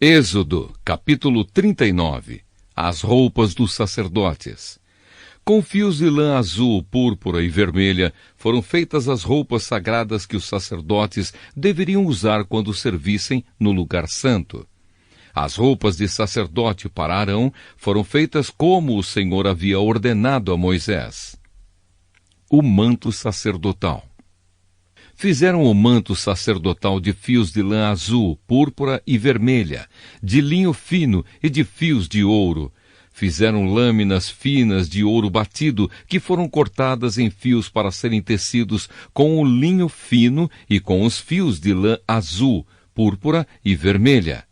Êxodo, capítulo 39. As roupas dos sacerdotes. Com fios de lã azul, púrpura e vermelha, foram feitas as roupas sagradas que os sacerdotes deveriam usar quando servissem no lugar santo. As roupas de sacerdote para Arão foram feitas como o Senhor havia ordenado a Moisés. O manto sacerdotal. Fizeram o manto sacerdotal de fios de lã azul, púrpura e vermelha, de linho fino e de fios de ouro. Fizeram lâminas finas de ouro batido, que foram cortadas em fios para serem tecidos com o linho fino e com os fios de lã azul, púrpura e vermelha.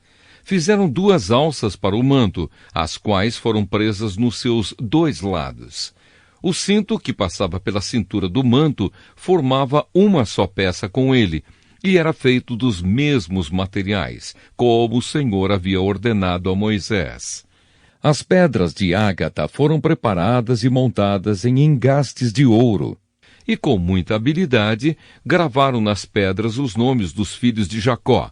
Fizeram 2 alças para o manto, as quais foram presas nos seus 2 lados. O cinto que passava pela cintura do manto formava uma só peça com ele, e era feito dos mesmos materiais, como o Senhor havia ordenado a Moisés. As pedras de ágata foram preparadas e montadas em engastes de ouro, e com muita habilidade gravaram nas pedras os nomes dos filhos de Jacó.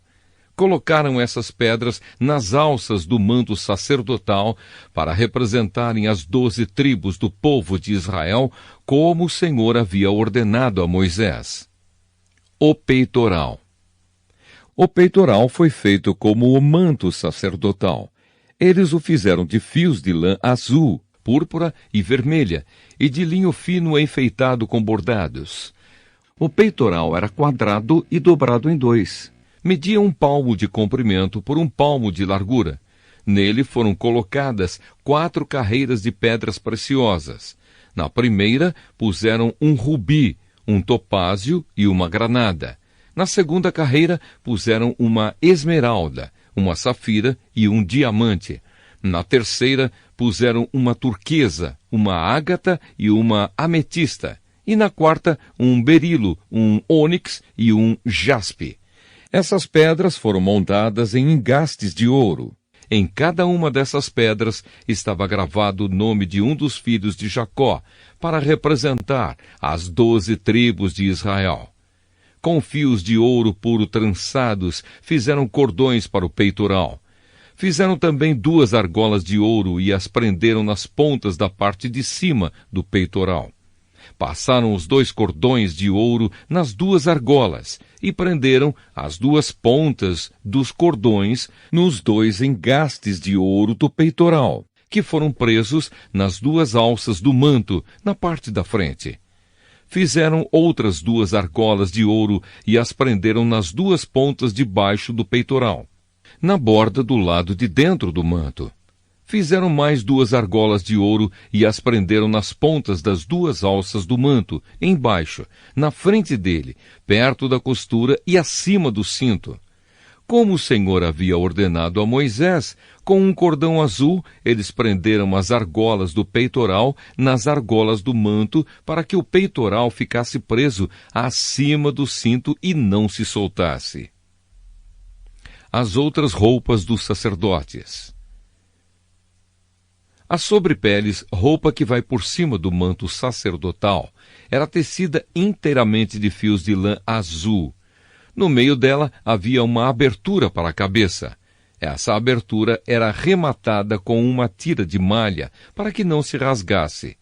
Colocaram essas pedras nas alças do manto sacerdotal para representarem as 12 tribos do povo de Israel, como o Senhor havia ordenado a Moisés. O peitoral. O peitoral foi feito como o manto sacerdotal. Eles o fizeram de fios de lã azul, púrpura e vermelha, e de linho fino enfeitado com bordados. O peitoral era quadrado e dobrado em 2. Media 1 palmo de comprimento por 1 palmo de largura. Nele foram colocadas 4 carreiras de pedras preciosas. Na primeira puseram um rubi, um topázio e uma granada. Na segunda carreira puseram uma esmeralda, uma safira e um diamante. Na terceira puseram uma turquesa, uma ágata e uma ametista. E na quarta um berilo, um ônix e um jaspe. Essas pedras foram montadas em engastes de ouro. Em cada uma dessas pedras estava gravado o nome de um dos filhos de Jacó, para representar as 12 tribos de Israel. Com fios de ouro puro trançados, fizeram cordões para o peitoral. Fizeram também 2 argolas de ouro e as prenderam nas pontas da parte de cima do peitoral. Passaram os 2 cordões de ouro nas 2 argolas e prenderam as 2 pontas dos cordões nos 2 engastes de ouro do peitoral, que foram presos nas 2 alças do manto, na parte da frente. Fizeram outras 2 argolas de ouro e as prenderam nas 2 pontas de baixo do peitoral, na borda do lado de dentro do manto. Fizeram mais 2 argolas de ouro e as prenderam nas pontas das 2 alças do manto, embaixo, na frente dele, perto da costura e acima do cinto. Como o Senhor havia ordenado a Moisés, com um cordão azul, eles prenderam as argolas do peitoral nas argolas do manto, para que o peitoral ficasse preso acima do cinto e não se soltasse. As outras roupas dos sacerdotes. A sobrepeles, roupa que vai por cima do manto sacerdotal, era tecida inteiramente de fios de lã azul. No meio dela havia uma abertura para a cabeça. Essa abertura era rematada com uma tira de malha para que não se rasgasse.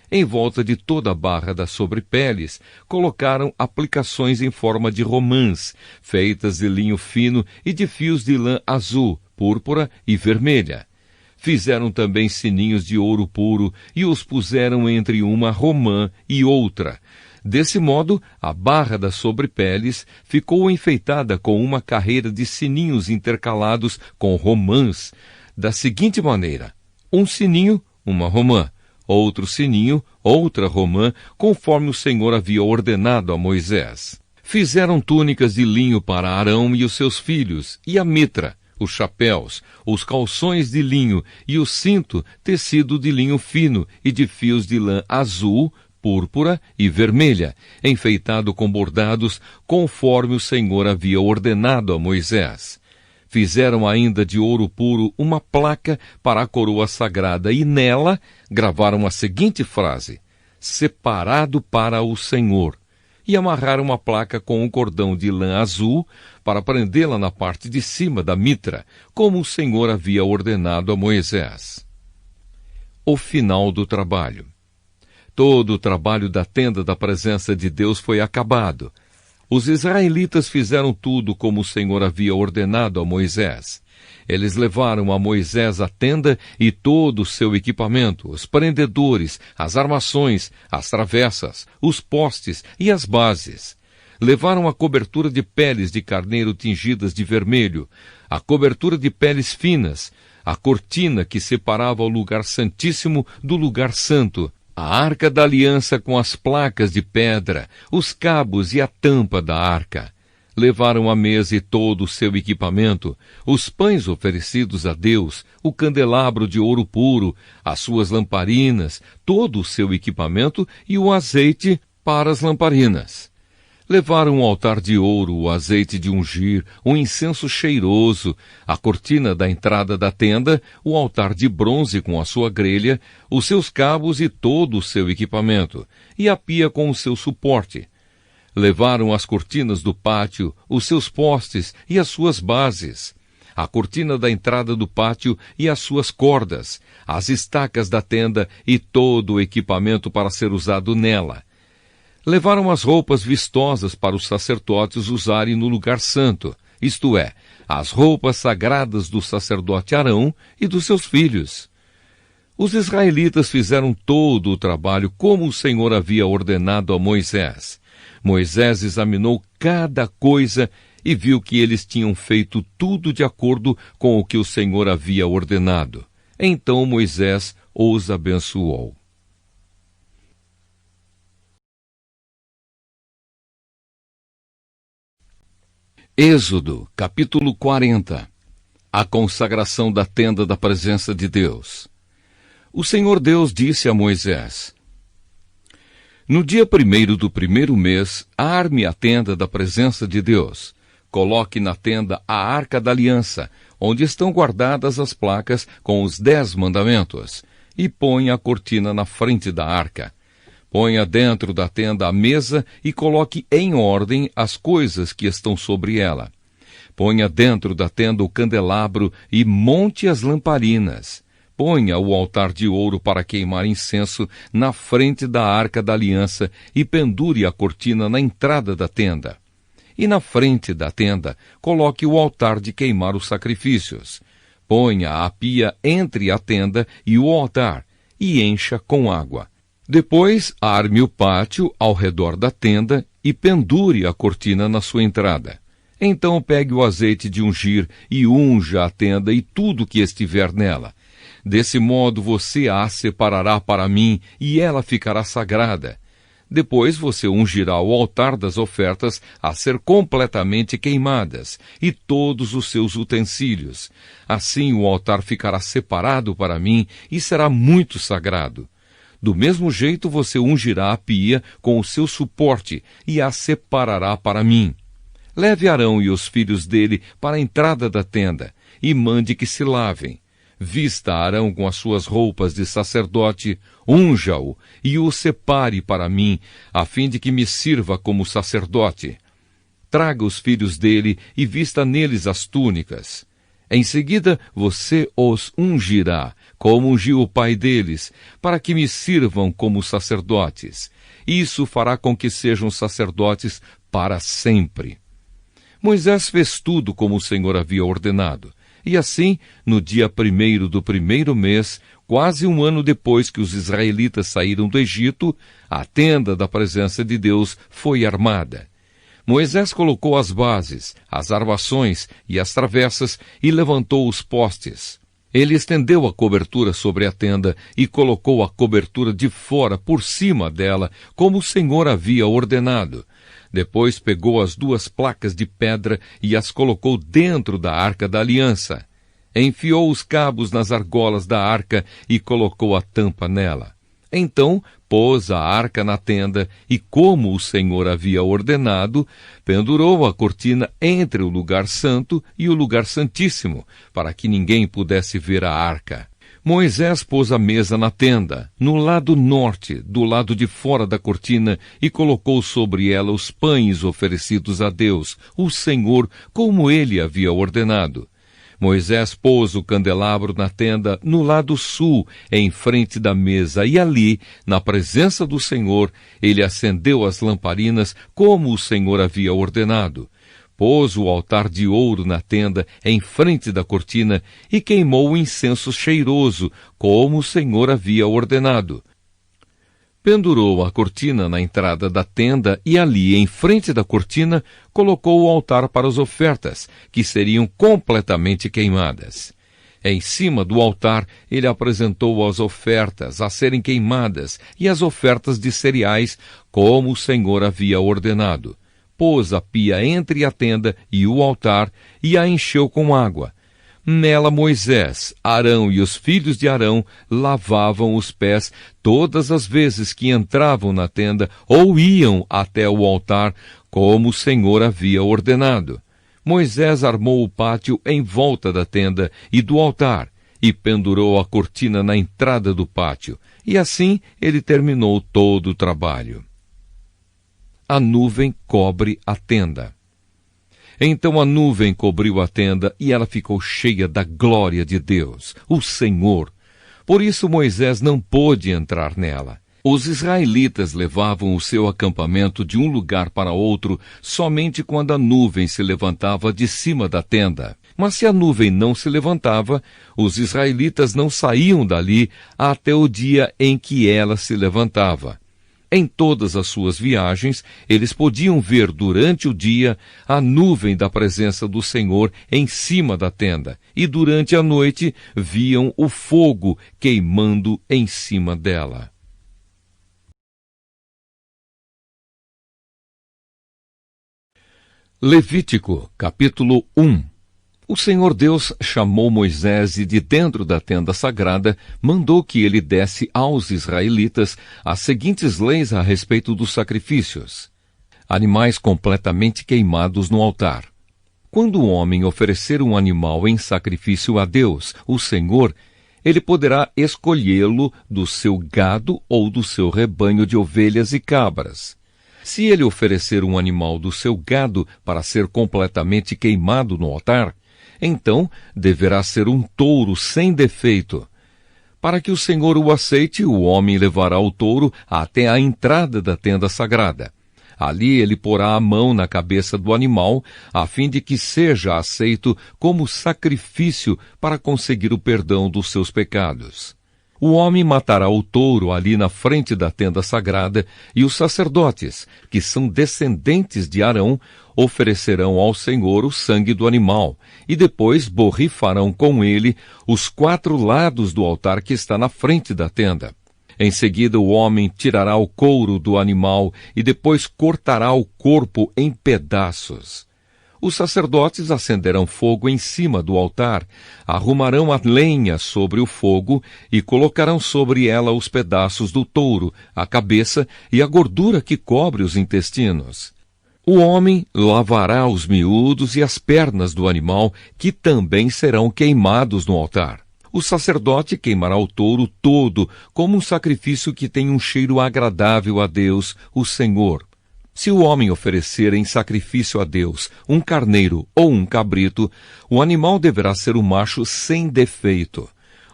Em volta de toda a barra das sobrepeles, colocaram aplicações em forma de romãs, feitas de linho fino e de fios de lã azul, púrpura e vermelha. Fizeram também sininhos de ouro puro e os puseram entre uma romã e outra. Desse modo, a barra das sobrepeles ficou enfeitada com uma carreira de sininhos intercalados com romãs, da seguinte maneira: um sininho, uma romã; outro sininho, outra romã, conforme o Senhor havia ordenado a Moisés. Fizeram túnicas de linho para Arão e os seus filhos, e a mitra, os chapéus, os calções de linho e o cinto tecido de linho fino e de fios de lã azul, púrpura e vermelha, enfeitado com bordados, conforme o Senhor havia ordenado a Moisés. Fizeram ainda de ouro puro uma placa para a coroa sagrada e nela gravaram a seguinte frase: separado para o Senhor. e amarrar uma placa com um cordão de lã azul para prendê-la na parte de cima da mitra, como o Senhor havia ordenado a Moisés. O final do trabalho. Todo o trabalho da tenda da presença de Deus foi acabado. Os israelitas fizeram tudo como o Senhor havia ordenado a Moisés. Eles levaram a Moisés a tenda e todo o seu equipamento, os prendedores, as armações, as travessas, os postes e as bases. Levaram a cobertura de peles de carneiro tingidas de vermelho, a cobertura de peles finas, a cortina que separava o lugar santíssimo do lugar santo, a arca da aliança com as placas de pedra, os cabos e a tampa da arca. Levaram a mesa e todo o seu equipamento, os pães oferecidos a Deus, o candelabro de ouro puro, as suas lamparinas, todo o seu equipamento e o azeite para as lamparinas. Levaram um altar de ouro, o azeite de ungir, um incenso cheiroso, a cortina da entrada da tenda, o altar de bronze com a sua grelha, os seus cabos e todo o seu equipamento, e a pia com o seu suporte. Levaram as cortinas do pátio, os seus postes e as suas bases, a cortina da entrada do pátio e as suas cordas, as estacas da tenda e todo o equipamento para ser usado nela. Levaram as roupas vistosas para os sacerdotes usarem no lugar santo, isto é, as roupas sagradas do sacerdote Arão e dos seus filhos. Os israelitas fizeram todo o trabalho como o Senhor havia ordenado a Moisés. Moisés examinou cada coisa e viu que eles tinham feito tudo de acordo com o que o Senhor havia ordenado. Então Moisés os abençoou. Êxodo, capítulo 40. A consagração da tenda da presença de Deus. O Senhor Deus disse a Moisés: No dia 1º do 1º mês, arme a tenda da presença de Deus. Coloque na tenda a arca da aliança, onde estão guardadas as placas com os 10 mandamentos, e ponha a cortina na frente da arca. Ponha dentro da tenda a mesa e coloque em ordem as coisas que estão sobre ela. Ponha dentro da tenda o candelabro e monte as lamparinas. Ponha o altar de ouro para queimar incenso na frente da arca da aliança e pendure a cortina na entrada da tenda. E na frente da tenda coloque o altar de queimar os sacrifícios. Ponha a pia entre a tenda e o altar e encha com água. Depois, arme o pátio ao redor da tenda e pendure a cortina na sua entrada. Então pegue o azeite de ungir e unja a tenda e tudo que estiver nela. Desse modo você a separará para mim e ela ficará sagrada. Depois você ungirá o altar das ofertas a ser completamente queimadas e todos os seus utensílios. Assim o altar ficará separado para mim e será muito sagrado. Do mesmo jeito você ungirá a pia com o seu suporte e a separará para mim. Leve Arão e os filhos dele para a entrada da tenda e mande que se lavem. Vista Arão com as suas roupas de sacerdote, unja-o e o separe para mim, a fim de que me sirva como sacerdote. Traga os filhos dele e vista neles as túnicas. Em seguida, você os ungirá, como ungiu o pai deles, para que me sirvam como sacerdotes. Isso fará com que sejam sacerdotes para sempre. Moisés fez tudo como o Senhor havia ordenado. E assim, no dia 1º do 1º mês, quase um ano depois que os israelitas saíram do Egito, a tenda da presença de Deus foi armada. Moisés colocou as bases, as armações e as travessas e levantou os postes. Ele estendeu a cobertura sobre a tenda e colocou a cobertura de fora por cima dela, como o Senhor havia ordenado. Depois pegou as 2 placas de pedra e as colocou dentro da arca da aliança. Enfiou os cabos nas argolas da arca e colocou a tampa nela. Então pôs a arca na tenda e, como o Senhor havia ordenado, pendurou a cortina entre o lugar santo e o lugar santíssimo, para que ninguém pudesse ver a arca. Moisés pôs a mesa na tenda, no lado norte, do lado de fora da cortina, e colocou sobre ela os pães oferecidos a Deus, o Senhor, como ele havia ordenado. Moisés pôs o candelabro na tenda no lado sul, em frente da mesa, e ali, na presença do Senhor, ele acendeu as lamparinas, como o Senhor havia ordenado. Pôs o altar de ouro na tenda, em frente da cortina, e queimou o incenso cheiroso, como o Senhor havia ordenado. Pendurou a cortina na entrada da tenda e ali, em frente da cortina, colocou o altar para as ofertas, que seriam completamente queimadas. Em cima do altar, ele apresentou as ofertas a serem queimadas e as ofertas de cereais, como o Senhor havia ordenado. Pôs a pia entre a tenda e o altar e a encheu com água. Nela Moisés, Arão e os filhos de Arão lavavam os pés todas as vezes que entravam na tenda ou iam até o altar, como o Senhor havia ordenado. Moisés armou o pátio em volta da tenda e do altar e pendurou a cortina na entrada do pátio, e assim ele terminou todo o trabalho. A nuvem cobre a tenda. Então a nuvem cobriu a tenda e ela ficou cheia da glória de Deus, o Senhor. Por isso Moisés não pôde entrar nela. Os israelitas levavam o seu acampamento de um lugar para outro somente quando a nuvem se levantava de cima da tenda. Mas se a nuvem não se levantava, os israelitas não saíam dali até o dia em que ela se levantava. Em todas as suas viagens, eles podiam ver durante o dia a nuvem da presença do Senhor em cima da tenda, e durante a noite viam o fogo queimando em cima dela. Levítico, capítulo 1. O Senhor Deus chamou Moisés e de dentro da tenda sagrada mandou que ele desse aos israelitas as seguintes leis a respeito dos sacrifícios. Animais completamente queimados no altar. Quando o homem oferecer um animal em sacrifício a Deus, o Senhor, ele poderá escolhê-lo do seu gado ou do seu rebanho de ovelhas e cabras. Se ele oferecer um animal do seu gado para ser completamente queimado no altar, então deverá ser um touro sem defeito. Para que o Senhor o aceite, o homem levará o touro até a entrada da tenda sagrada. Ali ele porá a mão na cabeça do animal, a fim de que seja aceito como sacrifício para conseguir o perdão dos seus pecados. O homem matará o touro ali na frente da tenda sagrada, e os sacerdotes, que são descendentes de Arão, oferecerão ao Senhor o sangue do animal, e depois borrifarão com ele os 4 lados do altar que está na frente da tenda. Em seguida o homem tirará o couro do animal e depois cortará o corpo em pedaços. Os sacerdotes acenderão fogo em cima do altar, arrumarão a lenha sobre o fogo e colocarão sobre ela os pedaços do touro, a cabeça e a gordura que cobre os intestinos. O homem lavará os miúdos e as pernas do animal, que também serão queimados no altar. O sacerdote queimará o touro todo como um sacrifício que tem um cheiro agradável a Deus, o Senhor. Se o homem oferecer em sacrifício a Deus um carneiro ou um cabrito, o animal deverá ser um macho sem defeito.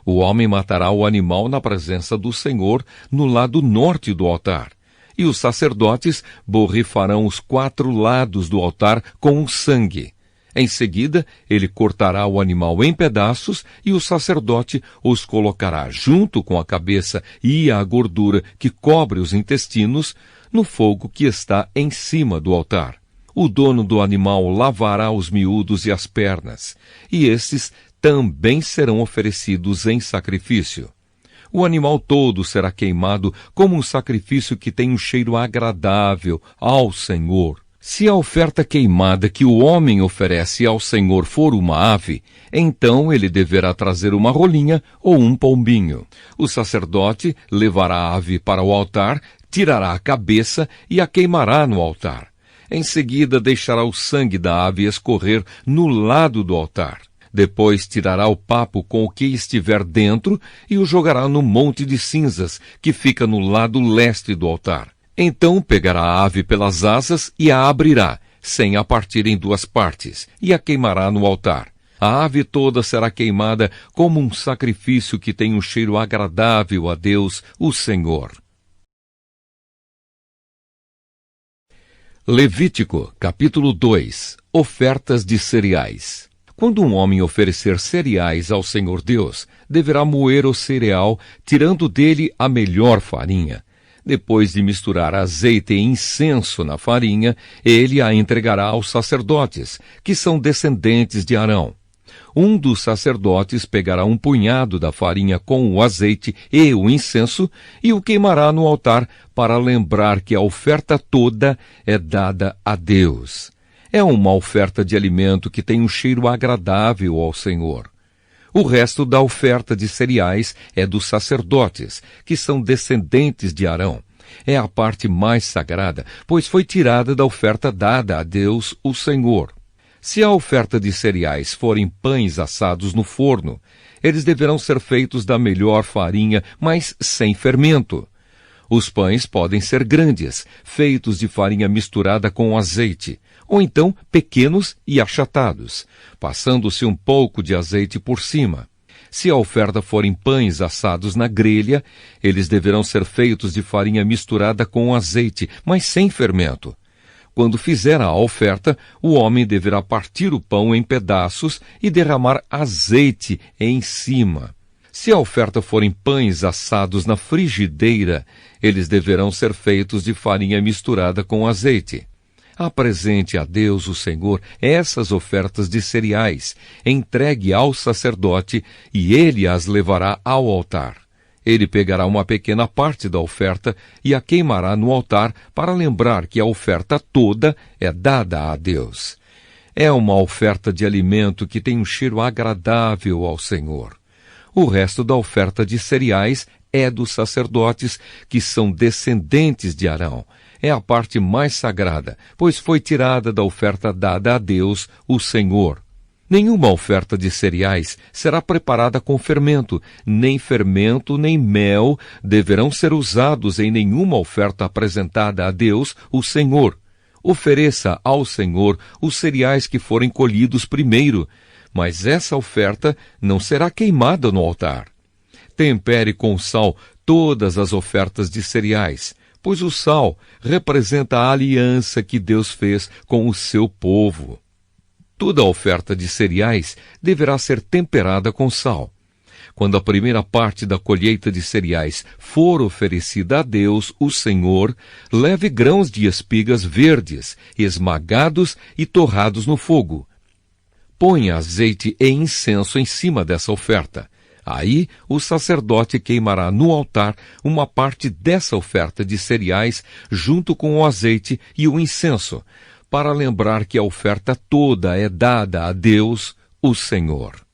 O homem matará o animal na presença do Senhor no lado norte do altar. E os sacerdotes borrifarão os 4 lados do altar com o sangue. Em seguida, ele cortará o animal em pedaços e o sacerdote os colocará junto com a cabeça e a gordura que cobre os intestinos no fogo que está em cima do altar. O dono do animal lavará os miúdos e as pernas, e estes também serão oferecidos em sacrifício. O animal todo será queimado como um sacrifício que tem um cheiro agradável ao Senhor. Se a oferta queimada que o homem oferece ao Senhor for uma ave, então ele deverá trazer uma rolinha ou um pombinho. O sacerdote levará a ave para o altar, tirará a cabeça e a queimará no altar. Em seguida deixará o sangue da ave escorrer no lado do altar. Depois tirará o papo com o que estiver dentro e o jogará no monte de cinzas, que fica no lado leste do altar. Então pegará a ave pelas asas e a abrirá, sem a partir em duas partes, e a queimará no altar. A ave toda será queimada como um sacrifício que tem um cheiro agradável a Deus, o Senhor. Levítico, capítulo 2. Ofertas de cereais. Quando um homem oferecer cereais ao Senhor Deus, deverá moer o cereal, tirando dele a melhor farinha. Depois de misturar azeite e incenso na farinha, ele a entregará aos sacerdotes, que são descendentes de Arão. Um dos sacerdotes pegará um punhado da farinha com o azeite e o incenso e o queimará no altar para lembrar que a oferta toda é dada a Deus. É uma oferta de alimento que tem um cheiro agradável ao Senhor. O resto da oferta de cereais é dos sacerdotes, que são descendentes de Arão. É a parte mais sagrada, pois foi tirada da oferta dada a Deus, o Senhor. Se a oferta de cereais forem pães assados no forno, eles deverão ser feitos da melhor farinha, mas sem fermento. Os pães podem ser grandes, feitos de farinha misturada com azeite, ou então pequenos e achatados, passando-se um pouco de azeite por cima. Se a oferta forem pães assados na grelha, eles deverão ser feitos de farinha misturada com azeite, mas sem fermento. Quando fizer a oferta, o homem deverá partir o pão em pedaços e derramar azeite em cima. Se a oferta forem pães assados na frigideira, eles deverão ser feitos de farinha misturada com azeite. Apresente a Deus, o Senhor, essas ofertas de cereais, entregue ao sacerdote e ele as levará ao altar. Ele pegará uma pequena parte da oferta e a queimará no altar para lembrar que a oferta toda é dada a Deus. É uma oferta de alimento que tem um cheiro agradável ao Senhor. O resto da oferta de cereais é dos sacerdotes, que são descendentes de Arão. É a parte mais sagrada, pois foi tirada da oferta dada a Deus, o Senhor. Nenhuma oferta de cereais será preparada com fermento, nem fermento nem mel deverão ser usados em nenhuma oferta apresentada a Deus, o Senhor. Ofereça ao Senhor os cereais que forem colhidos primeiro, mas essa oferta não será queimada no altar. Tempere com sal todas as ofertas de cereais, pois o sal representa a aliança que Deus fez com o seu povo. Toda oferta de cereais deverá ser temperada com sal. Quando a primeira parte da colheita de cereais for oferecida a Deus, o Senhor, leve grãos de espigas verdes, esmagados e torrados no fogo. Ponha azeite e incenso em cima dessa oferta. Aí o sacerdote queimará no altar uma parte dessa oferta de cereais junto com o azeite e o incenso, para lembrar que a oferta toda é dada a Deus, o Senhor.